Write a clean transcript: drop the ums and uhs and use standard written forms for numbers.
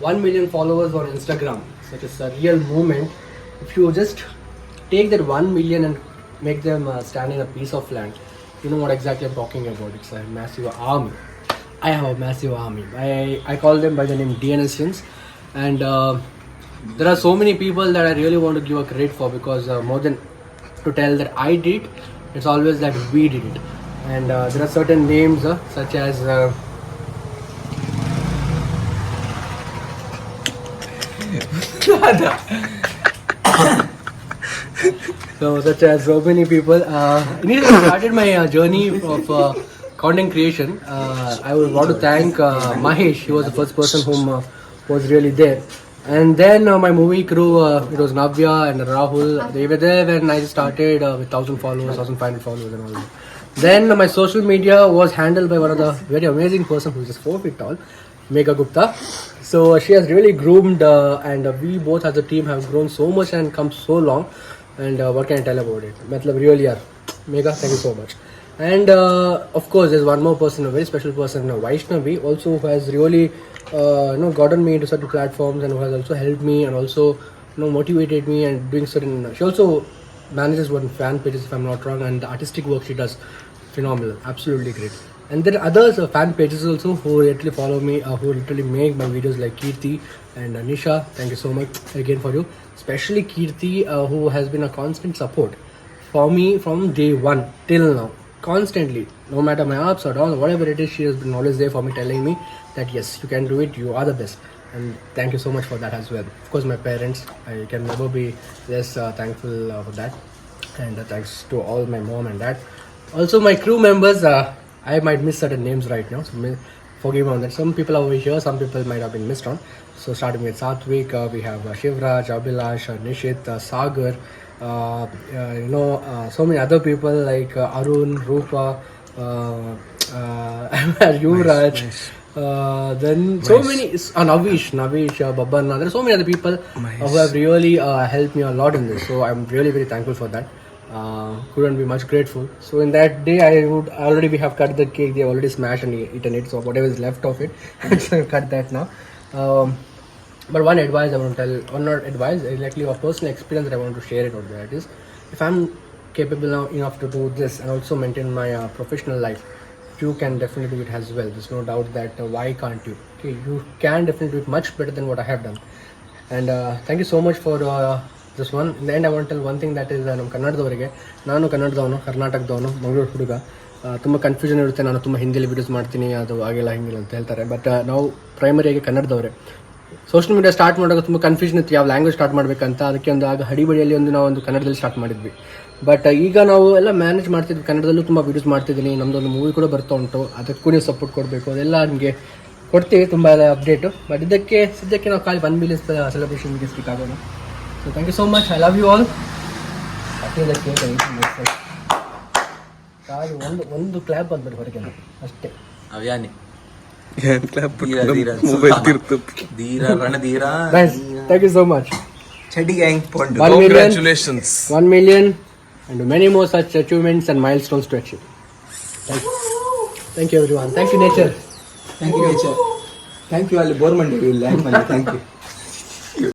1 million followers on Instagram. Such a surreal moment. If you just take that 1 million and make them stand in a piece of land, you know what exactly I'm talking about. It's a massive army. I have a massive army. I call them by the name DNSians, and there are so many people that I really want to give a credit for, because more than to tell that I did, it's always that we did it. And there are certain names such as so many people. Initially, I started my journey of content creation. I would want to thank Mahesh. He was the first person whom was really there. And then my movie crew, it was Navya and Rahul. They were there when I started with 1,000 followers, 1,500 followers and all that. Then my social media was handled by one of the very amazing person who is just 4 feet tall, Megha Gupta. So she has really groomed and we both as a team have grown so much and come so long. And what can I tell about it? Matlab really are. Megha, thank you so much. And of course, there's one more person, a very special person, Vaishnavi, also who has really gotten me into certain platforms and who has also helped me and also motivated me and doing certain. She also manages one fan pages, if I'm not wrong, and the artistic work she does, phenomenal, absolutely great. And there are others fan pages also who literally follow me, who literally make my videos, like Kirti and Nisha. Thank you so much again for you, especially Kirti, who has been a constant support for me from day one till now, constantly, no matter my ups or downs, whatever it is, she has been always there for me, telling me that yes, you can do it, you are the best. And thank you so much for that as well. Of course, my parents, I can never be less thankful for that. And thanks to all my mom and dad. Also my crew members, I might miss certain names right now, so forgive me on that. Some people are over here, some people might have been missed on. So starting with Satvik, we have Shivraj, Abhilash, Nishit, Sagar, so many other people like Arun, Rupa, Yuvraj. Nice. Then so many Navish, Babana. There are so many other people who have really helped me a lot in this. So I'm really very thankful for that. Couldn't be much grateful. So in that day, we have cut the cake. They already smashed and eaten it. So whatever is left of it, so cut that now. But one advice I want to tell, or not advice, exactly a personal experience that I want to share it out there. That is, if I'm capable enough to do this and also maintain my professional life, you can definitely do it as well. There's no doubt that why can't you? Okay, you can definitely do it much better than what I have done. And thank you so much for this one. In the end, I want to tell one thing, that is ನಮ್ಮ ಕನ್ನಡದವರಿಗೆ, ನಾನು ಕನ್ನಡದವನು, ಕರ್ನಾಟಕದವನು, ಮಂಗಳೂರು ಹುಡುಗ. ತುಂಬ confusion ಇರುತ್ತೆ, ನಾನು ತುಂಬ ಹಿಂದಿಯಲ್ಲಿ videos ಮಾಡ್ತೀನಿ, ಅದು ಆಗಿಲ್ಲ ಹಿಂಗಿಲ್ಲ ಅಂತ ಹೇಳ್ತಾರೆ. ಬಟ್ ನಾವು ಪ್ರೈಮರಿಯಾಗಿ ಕನ್ನಡದವರೇ. ಸೋಷಿಯಲ್ ಮೀಡಿಯಾ ಸ್ಟಾರ್ಟ್ ಮಾಡುವಾಗ ತುಂಬ ಕನ್ಫ್ಯೂಷನ್ ಇತ್ತು, ಯಾವ ಲ್ಯಾಂಗ್ವೇಜ್ ಸ್ಟಾರ್ಟ್ ಮಾಡಬೇಕಂತ. ಅದಕ್ಕೆ ಒಂದು ಆಗ ಹಡಿಬಡಿಯಲ್ಲಿ ನಾವು ಕನ್ನಡದಲ್ಲಿ ಸ್ಟಾರ್ಟ್ ಮಾಡಿದ್ವಿ. ಬಟ್ ಈಗ ನಾವು ಎಲ್ಲ ಮ್ಯಾನೇಜ್ ಮಾಡ್ತಿದ್ವಿ, ಕನ್ನಡದಲ್ಲೂ ತುಂಬ ವೀಡಿಯೋಸ್ ಮಾಡ್ತಿದ್ದೀನಿ. ನಮ್ಮದೊಂದು ಮೂವಿ ಕೂಡ ಬರ್ತಾ ಉಂಟು, ಅದಕ್ಕೂ ನೀವು ಸಪೋರ್ಟ್ ಕೊಡಬೇಕು. ಅದೆಲ್ಲ ನಿಮಗೆ ಕೊಡ್ತೀವಿ, ತುಂಬ ಎಲ್ಲ ಅಪ್ಡೇಟು. ಬಟ್ ಇದಕ್ಕೆ ಸದ್ಯಕ್ಕೆ ನಾವು ಖಾಲಿ 1 ಮಿಲಿಯನ್ ಸೆಲೆಬ್ರೇಷನ್ಗೆ ಸ್ಟಿಕ್ ಆಗೋಣ. So thank you so much, I love you all. ಖಾಲಿ ಒಂದು ಕ್ಲಾಪ್ ಬಂದ್ಬಿಟ್ಟು ಹೊರಗೆ ಅಷ್ಟೇ. ಅವ್ಯಾನಿ thank you so much. Congratulations. 1 million and many more such achievements and milestones to achieve. Thank you everyone. Thank you nature. Thank you nature. Thank you all Bormandi. Thank you.